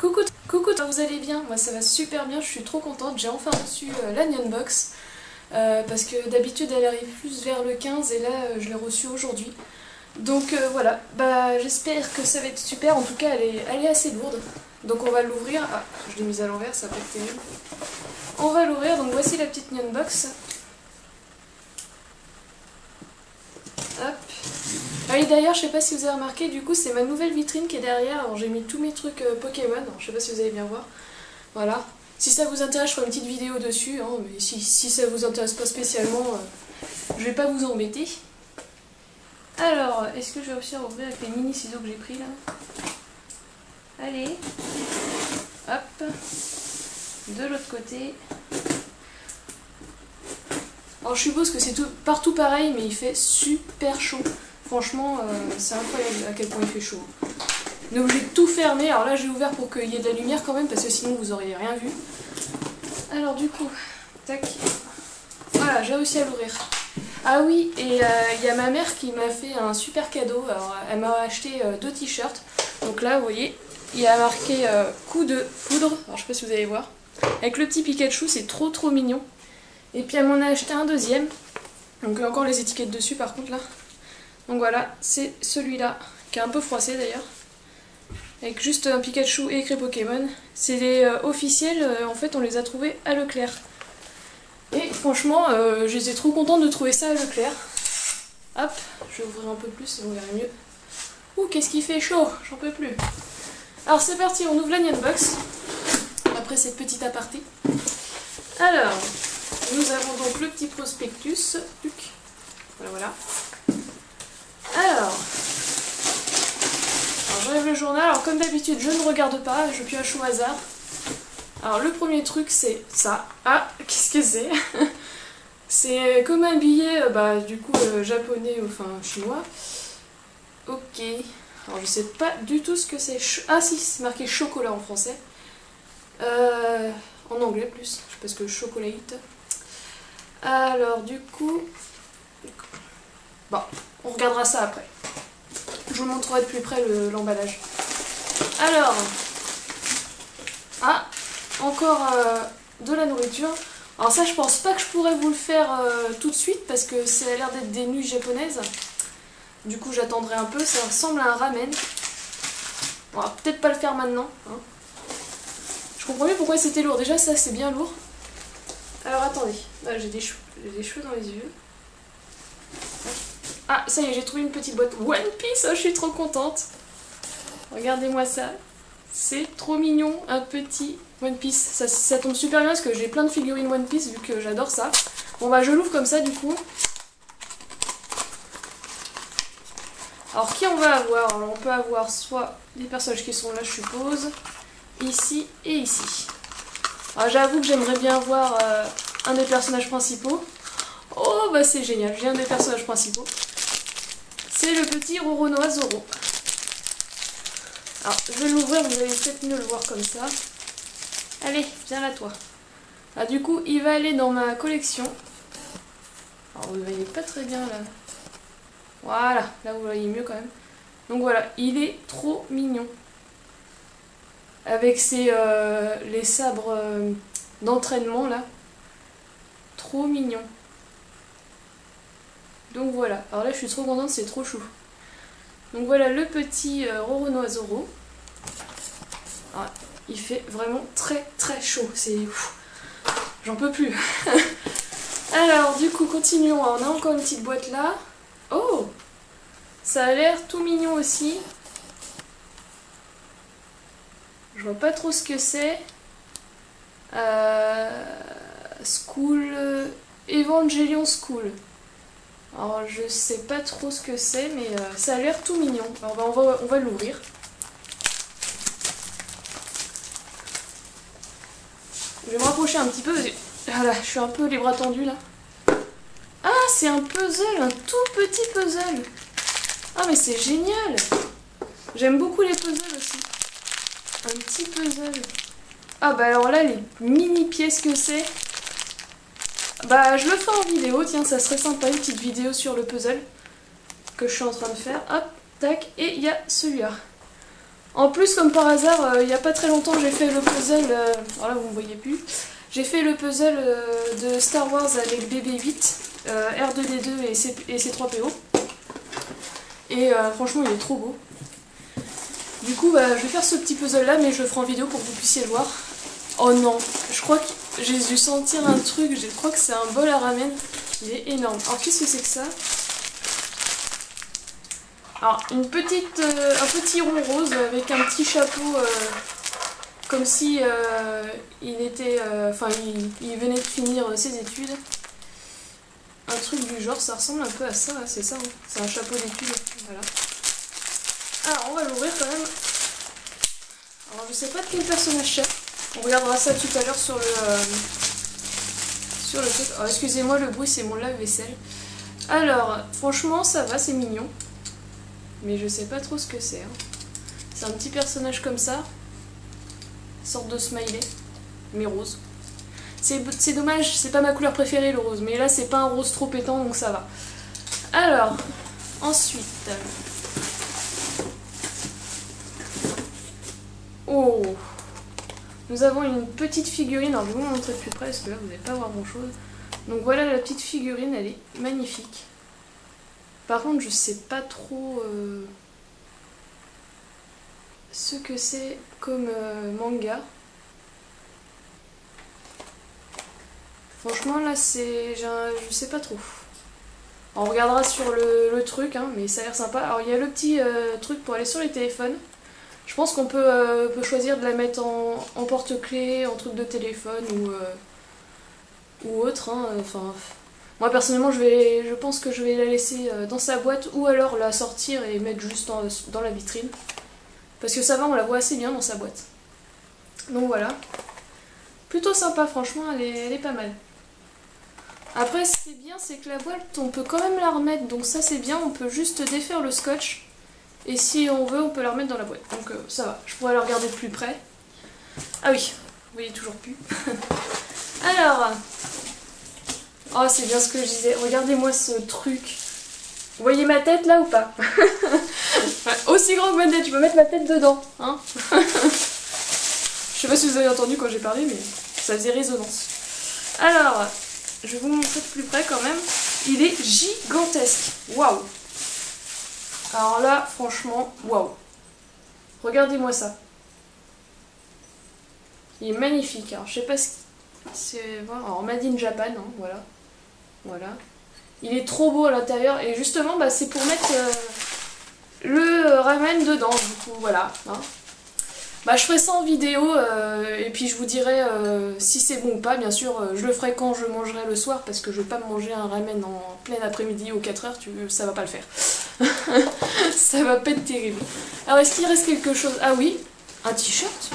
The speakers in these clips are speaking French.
Coucou, vous allez bien? Moi ça va super bien, je suis trop contente, j'ai enfin reçu l'Onion Box parce que d'habitude elle arrive plus vers le 15 et là je l'ai reçue aujourd'hui. Donc voilà, bah j'espère que ça va être super, en tout cas elle est assez lourde. Donc on va l'ouvrir, ah je l'ai mise à l'envers, ça va pas être terrible. On va l'ouvrir, donc voici la petite Onion Box. Hop. Ah oui, d'ailleurs, je sais pas si vous avez remarqué, du coup, c'est ma nouvelle vitrine qui est derrière. Alors, j'ai mis tous mes trucs Pokémon. Alors, je sais pas si vous allez bien voir. Voilà. Si ça vous intéresse, je ferai une petite vidéo dessus. Hein, mais si ça vous intéresse pas spécialement, je vais pas vous embêter. Alors, est-ce que je vais réussir à ouvrir avec les mini ciseaux que j'ai pris là? Allez. Hop. De l'autre côté. Alors, je suppose que c'est partout pareil, mais il fait super chaud. Franchement, c'est incroyable à quel point il fait chaud. On est obligé de tout fermer. Alors là, j'ai ouvert pour qu'il y ait de la lumière quand même, parce que sinon vous auriez rien vu. Alors du coup, tac. Voilà, j'ai réussi à l'ouvrir. Ah oui, et il y a ma mère qui m'a fait un super cadeau. Alors, elle m'a acheté 2 t-shirts. Donc là, vous voyez, il y a marqué coup de foudre. Alors je sais pas si vous allez voir. Avec le petit Pikachu, c'est trop mignon. Et puis elle m'en a acheté un deuxième. Donc il y a encore les étiquettes dessus par contre là. Donc voilà, c'est celui-là, qui est un peu froissé d'ailleurs. Avec juste un Pikachu et écrit Pokémon. C'est les officiels, en fait on les a trouvés à Leclerc. Et franchement, j'étais trop contente de trouver ça à Leclerc. Hop, je vais ouvrir un peu plus, on verra mieux. Ouh, qu'est-ce qui fait chaud, j'en peux plus. Alors c'est parti, on ouvre l'Onion Box. Après cette petite aparté. Alors, nous avons donc le petit prospectus. Voilà. Alors j'enlève le journal. Alors comme d'habitude, je ne regarde pas, je pioche au hasard. Alors le premier truc, c'est ça. Ah, qu'est-ce que c'est? C'est comme un billet, du coup, japonais, enfin chinois. Ok. Alors je sais pas du tout ce que c'est. Ah si, c'est marqué chocolat en français. En anglais plus, parce que chocolate. Alors du coup... Bon, on regardera ça après. Je vous montrerai de plus près l'emballage. Alors, ah, encore de la nourriture. Alors ça, je pense pas que je pourrais vous le faire tout de suite parce que ça a l'air d'être des nouilles japonaises. Du coup, j'attendrai un peu. Ça ressemble à un ramen. On va peut-être pas le faire maintenant. Hein. Je comprends mieux pourquoi c'était lourd. Déjà, ça, c'est bien lourd. Alors, attendez. Ah, j'ai des cheveux dans les yeux. Ah, ça y est, j'ai trouvé une petite boîte One Piece, oh, je suis trop contente. Regardez-moi ça. C'est trop mignon, un petit One Piece. Ça tombe super bien parce que j'ai plein de figurines One Piece vu que j'adore ça. Bon bah je l'ouvre comme ça du coup. Alors qui on va avoir? Alors, on peut avoir soit des personnages qui sont là je suppose, ici et ici. Alors j'avoue que j'aimerais bien avoir un des personnages principaux. Oh bah c'est génial, j'ai un des personnages principaux. C'est le petit Roronoa Zoro. Alors, je vais l'ouvrir, vous allez peut-être mieux le voir comme ça. Allez, viens là toi. Ah, du coup, il va aller dans ma collection. Alors, vous ne voyez pas très bien là. Voilà, là vous voyez mieux quand même. Donc voilà, il est trop mignon. Avec les sabres d'entraînement là. Trop mignon. Donc voilà, alors là je suis trop contente, c'est trop chou. Donc voilà le petit Roronoa Zoro. Ah, il fait vraiment très chaud, c'est... J'en peux plus. Alors du coup continuons, on a encore une petite boîte là. Oh, ça a l'air tout mignon aussi. Je vois pas trop ce que c'est. School... Evangelion School. Alors je sais pas trop ce que c'est, mais ça a l'air tout mignon. Alors on va l'ouvrir. Je vais me rapprocher un petit peu. Voilà, je suis un peu les bras tendus là. Ah, c'est un puzzle, un tout petit puzzle. Ah mais c'est génial. J'aime beaucoup les puzzles aussi. Un petit puzzle. Ah bah alors là, les mini pièces que c'est. Bah je le ferai en vidéo, tiens ça serait sympa une petite vidéo sur le puzzle que je suis en train de faire. Hop, tac, et il y a celui-là. En plus, comme par hasard, il n'y a pas très longtemps, j'ai fait le puzzle, alors là vous ne me voyez plus, j'ai fait le puzzle de Star Wars avec BB-8, R2D2 et C3PO. Et franchement, il est trop beau. Du coup, je vais faire ce petit puzzle là, mais je le ferai en vidéo pour que vous puissiez le voir. Oh non, je crois que j'ai dû sentir un truc, je crois que c'est un bol à ramen. Il est énorme. Alors qu'est-ce que c'est que ça? Alors un petit rond rose avec un petit chapeau comme si il était, il venait de finir ses études. Un truc du genre, ça ressemble un peu à ça, c'est ça, hein. C'est un chapeau d'études, voilà. Alors on va l'ouvrir quand même. Alors je sais pas de quel personnage c'est. On regardera ça tout à l'heure sur le truc. Oh, excusez-moi le bruit, c'est mon lave-vaisselle. Alors, franchement ça va, c'est mignon. Mais je sais pas trop ce que c'est. Hein. C'est un petit personnage comme ça. Sorte de smiley. Mais rose. C'est dommage, c'est pas ma couleur préférée le rose. Mais là c'est pas un rose trop pétant donc ça va. Alors, ensuite... Oh! Nous avons une petite figurine, alors je vais vous montrer de plus près parce que là vous n'allez pas voir grand chose. Donc voilà la petite figurine, elle est magnifique. Par contre je sais pas trop ce que c'est comme manga. Franchement là c'est... je sais pas trop. On regardera sur le truc, hein, mais ça a l'air sympa. Alors il y a le petit truc pour aller sur les téléphones. Je pense qu'on peut choisir de la mettre en porte-clés, en truc de téléphone ou autre. Hein. Enfin, moi personnellement je pense que je vais la laisser dans sa boîte ou alors la sortir et mettre juste dans la vitrine. Parce que ça va, on la voit assez bien dans sa boîte. Donc voilà. Plutôt sympa, franchement, elle est pas mal. Après, ce qui est bien, c'est que la boîte, on peut quand même la remettre. Donc ça c'est bien, on peut juste défaire le scotch. Et si on veut, on peut la remettre dans la boîte. Donc ça va, je pourrais la regarder de plus près. Ah oui, vous voyez toujours plus. Alors, oh c'est bien ce que je disais. Regardez-moi ce truc. Vous voyez ma tête là ou pas? Aussi grand que ma tête, je peux mettre ma tête dedans. Hein. Je sais pas si vous avez entendu quand j'ai parlé, mais ça faisait résonance. Alors, je vais vous montrer de plus près quand même. Il est gigantesque. Waouh! Alors là, franchement, waouh. Regardez-moi ça. Il est magnifique. Alors, je sais pas ce que c'est. Alors, Made in Japan, hein, voilà. Voilà. Il est trop beau à l'intérieur. Et justement, bah, c'est pour mettre le ramen dedans. Du coup, voilà. Hein. Bah, je ferai ça en vidéo. Et puis, je vous dirai si c'est bon ou pas. Bien sûr, je le ferai quand je mangerai le soir. Parce que je vais pas manger un ramen en plein après-midi aux 4 heures. Ça va pas le faire. Ça va pas être terrible. Alors est-ce qu'il reste quelque chose? Ah oui, un t-shirt.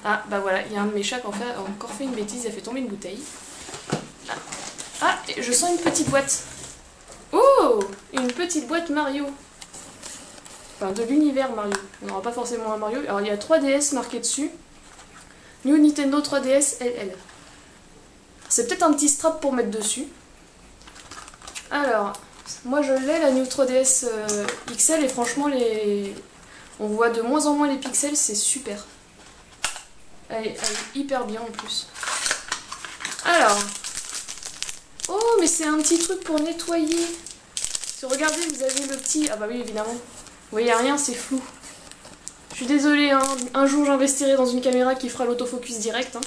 Ah bah voilà, il y a un de mes chats qui a encore fait une bêtise, il a fait tomber une bouteille. Ah, et je sens une petite boîte. Oh, une petite boîte Mario. Enfin de l'univers Mario. On n'aura pas forcément un Mario. Alors il y a 3DS marqué dessus. New Nintendo 3DS LL. C'est peut-être un petit strap pour mettre dessus. Alors... Moi je l'ai la New 3DS XL et franchement on voit de moins en moins les pixels, c'est super. Elle est hyper bien en plus. Alors. Oh mais c'est un petit truc pour nettoyer. Si regardez vous avez le petit... Ah bah oui évidemment. Vous voyez rien, c'est flou. Je suis désolée, hein. Un jour j'investirai dans une caméra qui fera l'autofocus direct. Hein.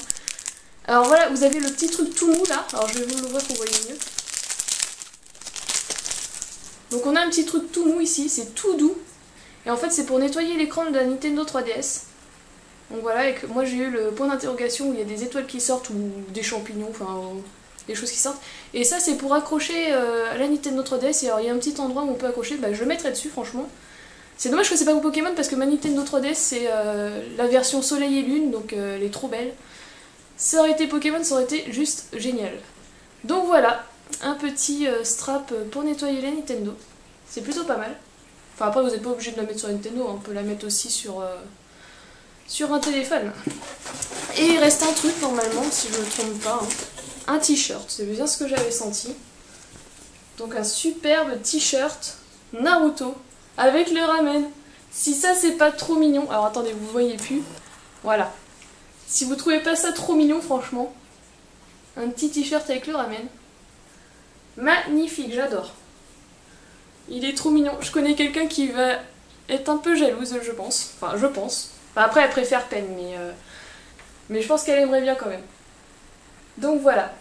Alors voilà, vous avez le petit truc tout mou là. Alors je vais vous l'ouvrir pour que vous voyez mieux. Donc on a un petit truc tout mou ici, c'est tout doux. Et en fait c'est pour nettoyer l'écran de la Nintendo 3DS. Donc voilà, et que moi j'ai eu le point d'interrogation où il y a des étoiles qui sortent ou des champignons, enfin des choses qui sortent. Et ça c'est pour accrocher à la Nintendo 3DS. Et alors il y a un petit endroit où on peut accrocher, bah, je le mettrai dessus franchement. C'est dommage que c'est pas pour Pokémon parce que ma Nintendo 3DS c'est la version Soleil et Lune, donc elle est trop belle. Ça aurait été Pokémon, ça aurait été juste génial. Donc voilà. Un petit strap pour nettoyer la Nintendo. C'est plutôt pas mal. Enfin après vous n'êtes pas obligé de la mettre sur la Nintendo, hein. On peut la mettre aussi sur un téléphone. Et il reste un truc normalement, si je ne me trompe pas. Hein. Un t-shirt, c'est bien ce que j'avais senti. Donc un superbe t-shirt Naruto avec le ramen. Si ça c'est pas trop mignon, alors attendez, vous voyez plus. Voilà. Si vous trouvez pas ça trop mignon, franchement, un petit t-shirt avec le ramen. Magnifique, j'adore. Il est trop mignon. Je connais quelqu'un qui va être un peu jalouse, je pense. Enfin, je pense. Enfin, après, elle préfère Pen, mais je pense qu'elle aimerait bien quand même. Donc voilà.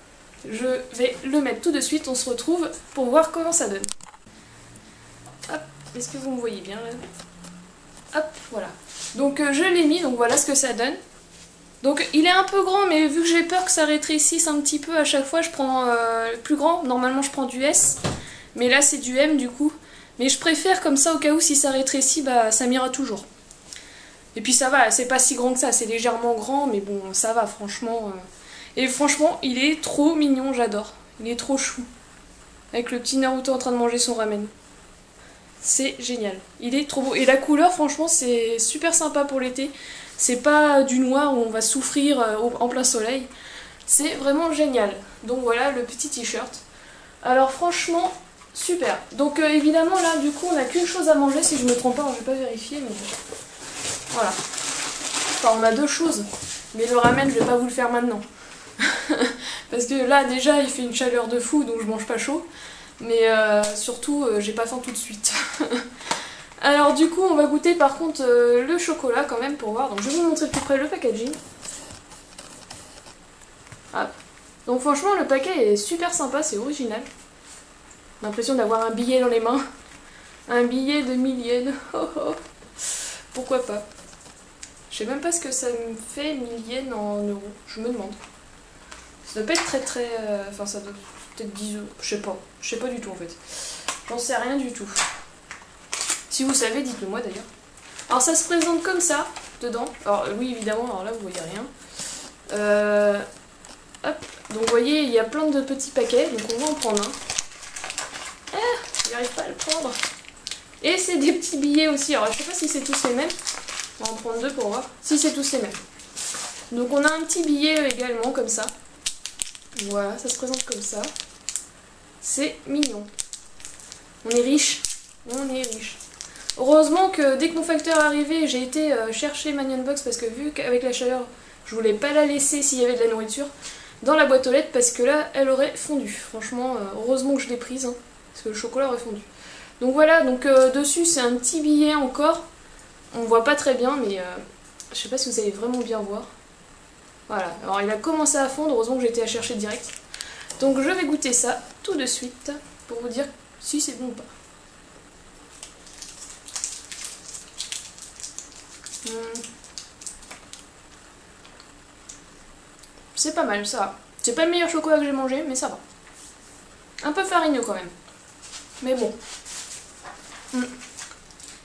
Je vais le mettre tout de suite. On se retrouve pour voir comment ça donne. Hop, est-ce que vous me voyez bien là? Hop, voilà. Donc je l'ai mis, donc voilà ce que ça donne. Donc il est un peu grand, mais vu que j'ai peur que ça rétrécisse un petit peu à chaque fois, je prends plus grand. Normalement je prends du S, mais là c'est du M du coup. Mais je préfère comme ça au cas où si ça rétrécit, bah ça m'ira toujours. Et puis ça va, c'est pas si grand que ça, c'est légèrement grand, mais bon ça va franchement. Et franchement il est trop mignon, j'adore. Il est trop chou. Avec le petit Naruto en train de manger son ramen. C'est génial. Il est trop beau. Et la couleur, franchement, c'est super sympa pour l'été. C'est pas du noir où on va souffrir en plein soleil. C'est vraiment génial. Donc voilà le petit t-shirt. Alors franchement, super. Donc évidemment, là, du coup, on n'a qu'une chose à manger, si je me trompe pas. Alors, je vais pas vérifier, mais voilà. Enfin, on a deux choses. Mais le ramen, je vais pas vous le faire maintenant. Parce que là, déjà, il fait une chaleur de fou, donc je mange pas chaud. Mais surtout, j'ai pas faim tout de suite. Alors du coup, on va goûter par contre le chocolat quand même pour voir. Donc je vais vous montrer de plus près le packaging. Ah. Donc franchement, le paquet est super sympa, c'est original. J'ai l'impression d'avoir un billet dans les mains. Un billet de 1000 yens. Oh, oh. Pourquoi pas. Je sais même pas ce que ça me fait 1000 yens en euros. Je me demande. Ça doit pas être très... Enfin, ça doit peut-être 10 euros. Je sais pas. Je sais pas du tout en fait. J'en sais rien du tout. Si vous savez, dites-le moi d'ailleurs. Alors ça se présente comme ça, dedans. Alors oui, évidemment, alors là vous voyez rien. Hop. Donc vous voyez, il y a plein de petits paquets. Donc on va en prendre un. Ah, j'arrive pas à le prendre. Et c'est des petits billets aussi. Alors je sais pas si c'est tous les mêmes. On va en prendre deux pour voir. Si c'est tous les mêmes. Donc on a un petit billet également comme ça. Voilà, ça se présente comme ça. C'est mignon. On est riche. On est riche. Heureusement que dès que mon facteur est arrivé, j'ai été chercher ma Nyan Box parce que vu qu'avec la chaleur, je voulais pas la laisser s'il y avait de la nourriture dans la boîte aux lettres parce que là, elle aurait fondu. Franchement, heureusement que je l'ai prise, hein, parce que le chocolat aurait fondu. Donc voilà, donc dessus c'est un petit billet encore. On voit pas très bien, mais je sais pas si vous allez vraiment bien voir. Voilà, alors il a commencé à fondre, heureusement que j'ai été à chercher direct. Donc je vais goûter ça tout de suite pour vous dire si c'est bon ou pas. C'est pas mal, ça va. C'est pas le meilleur chocolat que j'ai mangé, mais ça va. Un peu farineux quand même. Mais bon.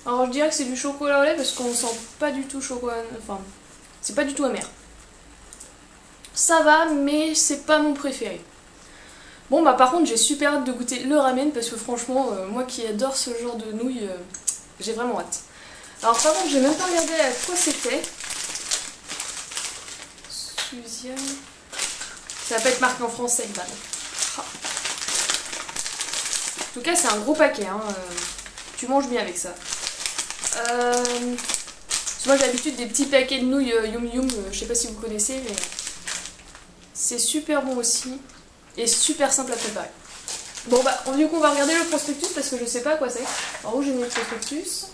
Alors je dirais que c'est du chocolat au lait parce qu'on sent pas du tout chocolat... Enfin, c'est pas du tout amer. Ça va, mais c'est pas mon préféré. Bon bah par contre j'ai super hâte de goûter le ramen parce que franchement, moi qui adore ce genre de nouilles, j'ai vraiment hâte. Alors par contre j'ai même pas regardé à quoi c'était. Suzanne... Ça va pas être marqué en français, bah. En tout cas c'est un gros paquet, hein. Tu manges bien avec ça. Moi j'ai l'habitude des petits paquets de nouilles Yum Yum, je sais pas si vous connaissez, mais c'est super bon aussi et super simple à préparer. Bon bah du coup on va regarder le prospectus parce que je sais pas à quoi c'est. Alors où j'ai mis le prospectus?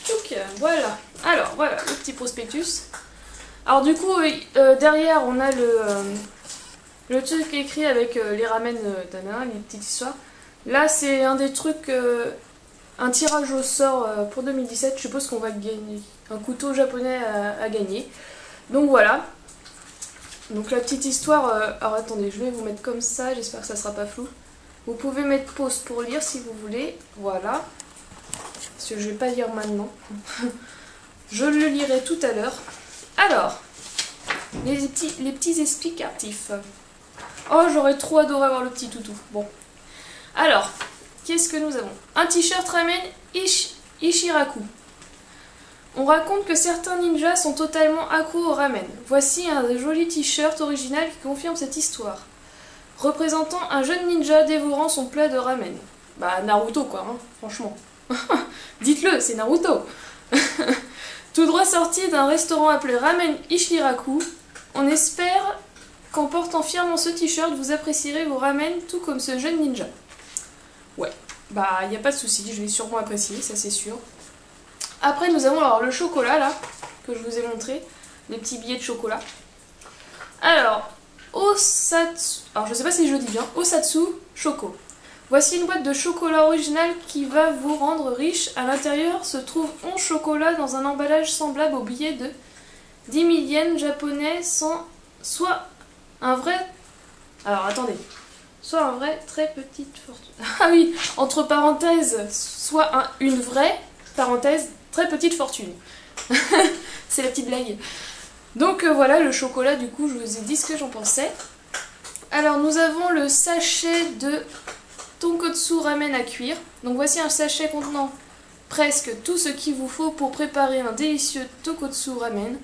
Tchouk, voilà. Alors voilà le petit prospectus. Alors du coup derrière on a le truc écrit avec les ramen Tana, les petites histoires. Là c'est un des trucs, un tirage au sort pour 2017, je suppose qu'on va gagner un couteau japonais à gagner. Donc voilà. Donc la petite histoire, alors attendez, je vais vous mettre comme ça, j'espère que ça sera pas flou. Vous pouvez mettre pause pour lire si vous voulez, voilà. Parce que je vais pas lire maintenant. Je le lirai tout à l'heure. Alors, les petits explicatifs. Oh, j'aurais trop adoré avoir le petit toutou. Bon. Alors, qu'est-ce que nous avons? Un t-shirt ramen Ishiraku. On raconte que certains ninjas sont totalement accros au ramen. Voici un joli t-shirt original qui confirme cette histoire. Représentant un jeune ninja dévorant son plat de ramen. Bah Naruto quoi, hein, franchement. Dites-le, c'est Naruto. Tout droit sorti d'un restaurant appelé Ramen Ishiraku, on espère qu'en portant fièrement ce t-shirt, vous apprécierez vos ramen tout comme ce jeune ninja. Ouais, bah y a pas de souci, je vais sûrement apprécier, ça c'est sûr. Après nous avons alors le chocolat là, que je vous ai montré, les petits billets de chocolat. Alors, Osatsu, alors je sais pas si je dis bien, Osatsu Choco. Voici une boîte de chocolat original qui va vous rendre riche. À l'intérieur se trouve 11 chocolats dans un emballage semblable au billet de 10 000 yens japonais, soit un vrai... Alors attendez. Soit un vrai très petite fortune. Ah oui, entre parenthèses, soit une vraie, parenthèse, très petite fortune. C'est la petite blague. Donc voilà le chocolat, du coup je vous ai dit ce que j'en pensais. Alors nous avons le sachet de tonkotsu ramen à cuire. Donc voici un sachet contenant presque tout ce qu'il vous faut pour préparer un délicieux tonkotsu ramen.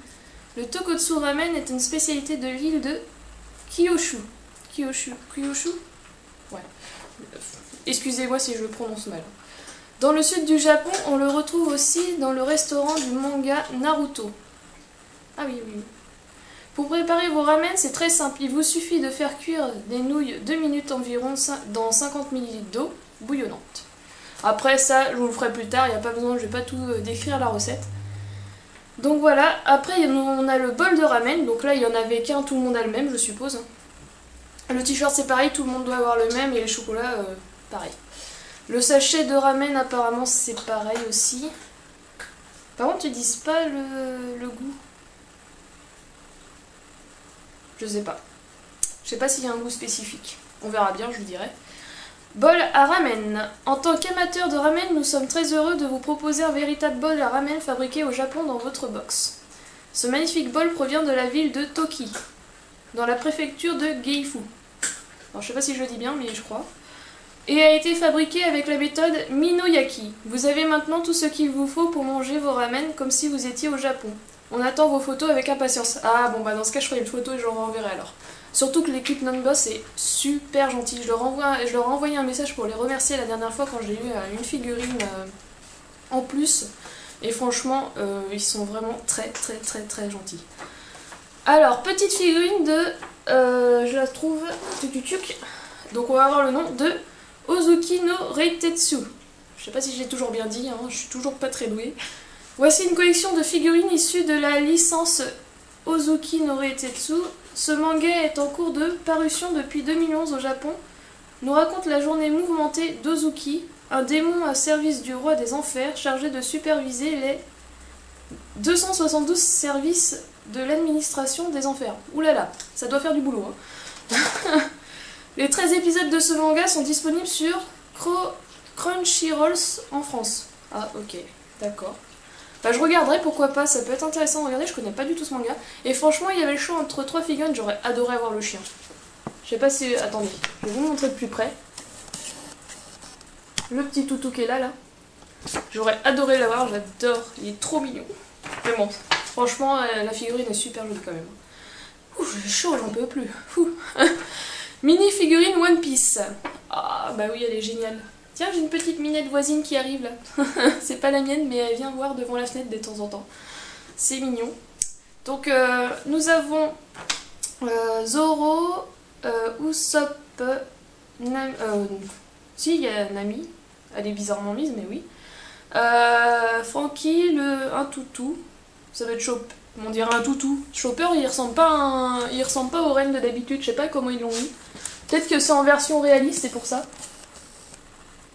Le tonkotsu ramen est une spécialité de l'île de Kyushu. Kyushu Ouais. Excusez-moi si je le prononce mal. Dans le sud du Japon, on le retrouve aussi dans le restaurant du manga Naruto. Ah oui, oui. Pour préparer vos ramen, c'est très simple. Il vous suffit de faire cuire des nouilles 2 minutes environ dans 50 ml d'eau bouillonnante. Après ça, je vous le ferai plus tard, il n'y a pas besoin, je vais pas tout décrire la recette. Donc voilà, après on a le bol de ramen, donc là il n'y en avait qu'un, tout le monde a le même je suppose. Le t-shirt c'est pareil, tout le monde doit avoir le même et les chocolats pareil. Le sachet de ramen apparemment c'est pareil aussi. Par contre ils disent pas le goût. Je sais pas. Je sais pas s'il y a un goût spécifique. On verra bien, je vous dirai. Bol à ramen. En tant qu'amateur de ramen, nous sommes très heureux de vous proposer un véritable bol à ramen fabriqué au Japon dans votre box. Ce magnifique bol provient de la ville de Toki, dans la préfecture de Gifu. Alors je sais pas si je le dis bien, mais je crois. Et a été fabriqué avec la méthode Minoyaki. Vous avez maintenant tout ce qu'il vous faut pour manger vos ramen comme si vous étiez au Japon. On attend vos photos avec impatience. Ah bon bah dans ce cas je ferai une photo et je leur renverrai alors. Surtout que l'équipe Non-Boss est super gentille. Je leur ai envoyé un message pour les remercier la dernière fois quand j'ai eu une figurine en plus. Et franchement, ils sont vraiment très gentils. Alors, petite figurine de... je la trouve... Donc on va avoir le nom de Ozuki no Reitetsu. Je sais pas si j'ai toujours bien dit, hein, je suis toujours pas très douée. Voici une collection de figurines issues de la licence Ozuki no Reitetsu. Ce manga est en cours de parution depuis 2011 au Japon. Nous raconte la journée mouvementée d'Ozuki, un démon à service du roi des enfers chargé de superviser les 272 services de l'administration des enfers. Ouh là là, ça doit faire du boulot. Hein. Les 13 épisodes de ce manga sont disponibles sur Crunchyroll en France. Ah ok, d'accord. Bah je regarderai, pourquoi pas, ça peut être intéressant de regarder, je connais pas du tout ce manga. Et franchement, il y avait le choix entre 3 figurines, j'aurais adoré avoir le chien. Je sais pas si... Attendez, je vais vous montrer de plus près. Le petit toutou qui est là, là. J'aurais adoré l'avoir, j'adore, il est trop mignon. Mais bon, franchement, la figurine est super jolie quand même. Ouh, j'ai chaud, j'en peux plus. Mini figurine One Piece. Ah bah oui, elle est géniale. Tiens, j'ai une petite minette voisine qui arrive là. C'est pas la mienne, mais elle vient voir devant la fenêtre de temps en temps. C'est mignon. Donc, nous avons Zoro, Usopp, si, il y a Nami. Elle est bizarrement mise, mais oui. Franky, un toutou. Ça doit être Chopper. On dirait un toutou. Chopper, il ressemble pas au reine de d'habitude. Je sais pas comment ils l'ont mis. Peut-être que c'est en version réaliste, c'est pour ça.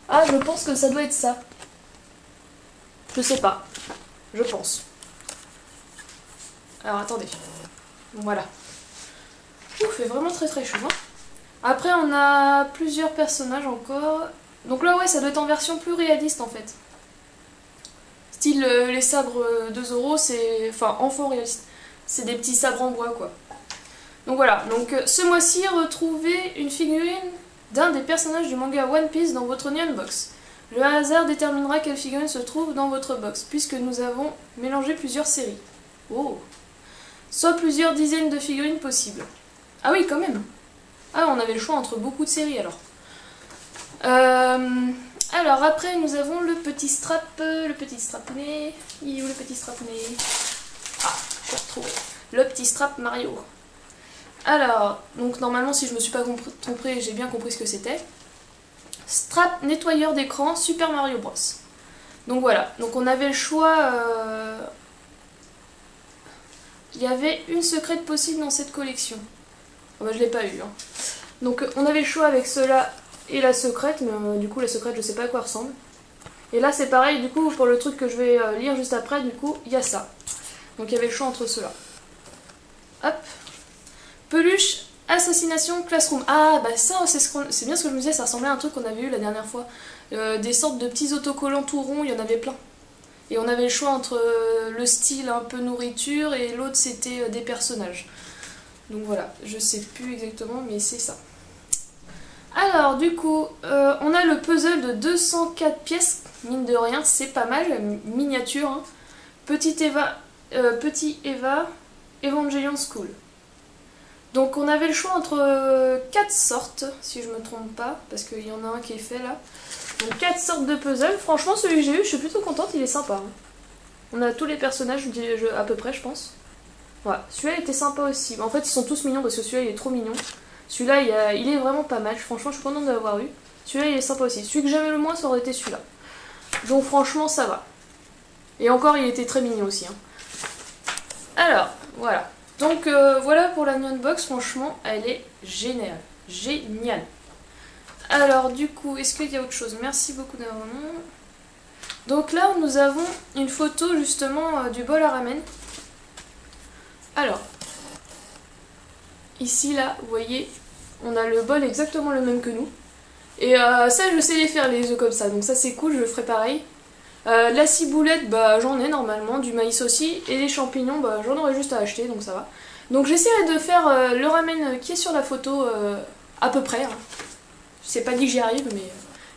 Ah, je pense que ça doit être ça. Je sais pas. Je pense. Alors, attendez. Voilà. Ouh, fait vraiment très chaud. Hein. Après, on a plusieurs personnages encore. Donc là, ouais, ça doit être en version plus réaliste, en fait. Style, les sabres de Zoro, c'est... Enfin, enfant réaliste. C'est des petits sabres en bois, quoi. Donc voilà. Donc, ce mois-ci, retrouvez une figurine d'un des personnages du manga One Piece dans votre Nyan Box. Le hasard déterminera quelle figurine se trouve dans votre box, puisque nous avons mélangé plusieurs séries. Oh! Soit plusieurs dizaines de figurines possibles. Ah oui, quand même! Ah, on avait le choix entre beaucoup de séries, alors. Alors, Alors après nous avons le petit strapné. Il est où le petit strapné? Ah, j'ai retrouvé. Le petit strap Mario. Alors, donc normalement si je me suis pas trompée, j'ai bien compris ce que c'était. Strap nettoyeur d'écran Super Mario Bros. Donc voilà, donc on avait le choix. Il y avait une secrète possible dans cette collection. Oh bah, je l'ai pas eu. Hein. Donc on avait le choix avec cela et la secrète, mais du coup la secrète je sais pas à quoi ressemble. Et là c'est pareil, du coup pour le truc que je vais lire juste après, du coup il y a ça. Donc il y avait le choix entre ceux-là. Hop. Peluche Assassination Classroom. Ah bah ça c'est bien ce que je me disais, ça ressemblait à un truc qu'on avait eu la dernière fois. Des sortes de petits autocollants tout ronds, il y en avait plein. Et on avait le choix entre le style un peu nourriture et l'autre c'était des personnages. Donc voilà, je sais plus exactement mais c'est ça. Alors du coup, on a le puzzle de 204 pièces, mine de rien, c'est pas mal, miniature. Hein. Petit Eva, Evangelion School. Donc on avait le choix entre 4 sortes, si je me trompe pas, parce qu'il y en a un qui est fait là. Donc 4 sortes de puzzles, franchement celui que j'ai eu, je suis plutôt contente, il est sympa. Hein. On a tous les personnages à peu près je pense. Voilà, celui-là était sympa aussi. En fait ils sont tous mignons parce que celui-là il est trop mignon. Celui-là il est vraiment pas mal, franchement je suis contente de l'avoir eu. Celui-là il est sympa aussi. Celui que j'aimais le moins ça aurait été celui-là. Donc franchement ça va. Et encore il était très mignon aussi. Hein. Alors, voilà. Donc voilà pour la Nyan Box, franchement elle est géniale. Géniale. Alors du coup, est-ce qu'il y a autre chose? Merci beaucoup d'avoir. Donc là nous avons une photo justement du bol à ramen. Alors, ici là, vous voyez, on a le bol exactement le même que nous. Et ça je sais les faire les œufs comme ça, donc ça c'est cool, je le ferai pareil. La ciboulette, bah j'en ai normalement, du maïs aussi, et les champignons, bah j'en aurais juste à acheter, donc ça va. Donc j'essaierai de faire le ramen qui est sur la photo à peu près. Hein. Je sais pas dit que j'y arrive, mais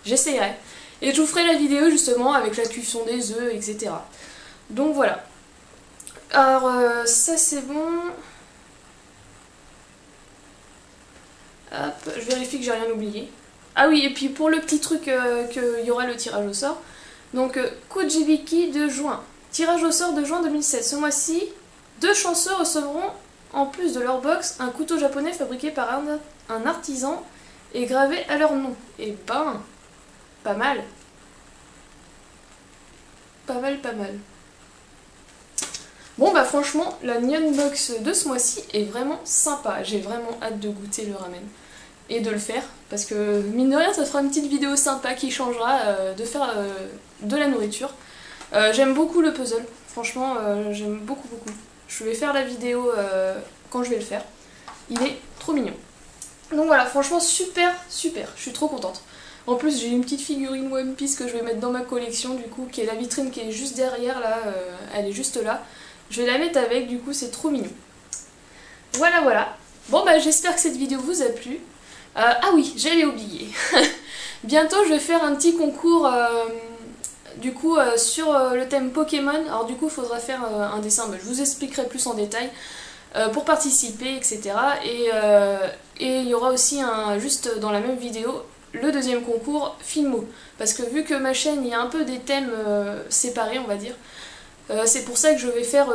j'essaierai. Et je vous ferai la vidéo justement avec la cuisson des œufs, etc. Donc voilà. Alors ça c'est bon. Hop, je vérifie que j'ai rien oublié. Ah oui, et puis pour le petit truc qu'il y aura le tirage au sort. Donc Kujibiki de juin. Tirage au sort de juin 2007. Ce mois-ci, 2 chanceux recevront, en plus de leur box, un couteau japonais fabriqué par un artisan et gravé à leur nom. Et ben, pas mal. Pas mal, pas mal. Bon bah franchement, la Nyan Box de ce mois-ci est vraiment sympa. J'ai vraiment hâte de goûter le ramen. Et de le faire, parce que mine de rien ça fera une petite vidéo sympa qui changera de faire de la nourriture. J'aime beaucoup le puzzle, franchement j'aime beaucoup. Je vais faire la vidéo quand je vais le faire. Il est trop mignon. Donc voilà, franchement super, je suis trop contente. En plus j'ai une petite figurine One Piece que je vais mettre dans ma collection du coup, qui est la vitrine qui est juste derrière là, elle est juste là. Je vais la mettre avec, du coup c'est trop mignon. Voilà. Bon bah j'espère que cette vidéo vous a plu. Ah oui, j'allais oublier. Bientôt je vais faire un petit concours du coup sur le thème Pokémon. Alors du coup il faudra faire un dessin, je vous expliquerai plus en détail pour participer, etc. Et il y aura aussi juste dans la même vidéo le deuxième concours Filmo. Parce que vu que ma chaîne il y a un peu des thèmes séparés on va dire, c'est pour ça que je vais faire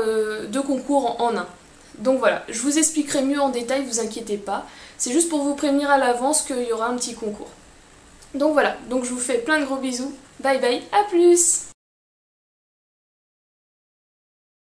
2 concours en un. Donc voilà, je vous expliquerai mieux en détail, vous inquiétez pas. C'est juste pour vous prévenir à l'avance qu'il y aura un petit concours. Donc voilà, donc je vous fais plein de gros bisous. Bye bye, à plus!